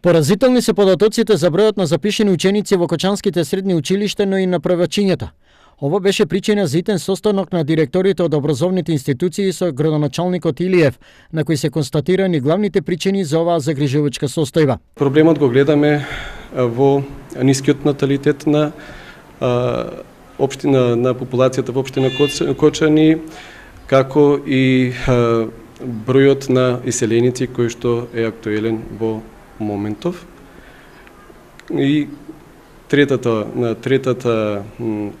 Поразителни се податоците за бројот на запишени ученици во кочанските средни училишта, но и на првачињата. Ова беше причина за итен состанок на директорите од образовните институции со градоначалникот Илиев, на кој се констатирани главните причини за оваа загрижувачка состојба. Проблемот го гледаме во нискиот наталитет на општина, на популацијата во општина Кочани, како и бројот на иселеници кој што е актуелен во моментов. И третата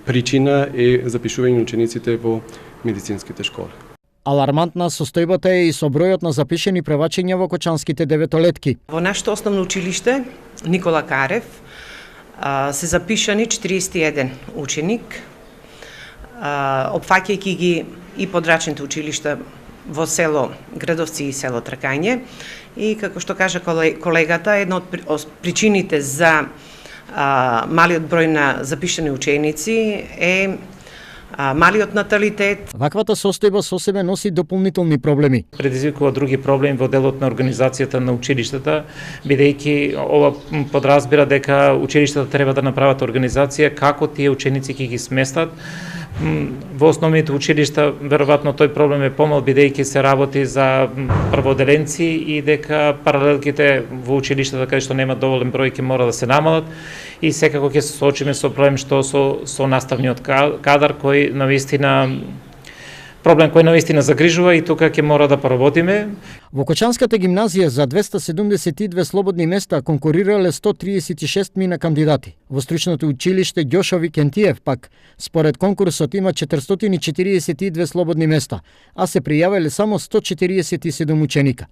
причина е запишување учениците во медицинските школи. Алармантна состојбата е и со бројот на запишени превачења во кочанските деветолетки. Во нашето основно училиште Никола Карев се запишани 41 ученик, опфаќајќи ги и подрачните училишта во село Градовци и село Тракање. И како што кажа колегата, една од причините за малиот број на запишани ученици е малиот наталитет. Ваквата состојба со себе носи дополнителни проблеми. Предизвикува други проблеми во делот на организацијата на училиштата, бидејќи ова подразбира дека училиштата треба да направат организација како тие ученици ќе ги сместат. Во основните училишта веројатно тој проблем е помал, бидејќи се работи за прводеленци и дека паралелките во училиштата каде што нема доволен број ќе мора да се намалат и секако ќе се соочиме со проблем што со наставниот кадар проблем кој навистина загрижува и тука ќе мора да поработиме. Во Кочанската гимназија за 272 слободни места конкурирале 136 мина кандидати. Во стручното училиште Ѓошо Викентиев пак, според конкурсот има 442 слободни места, а се пријавиле само 147 ученика.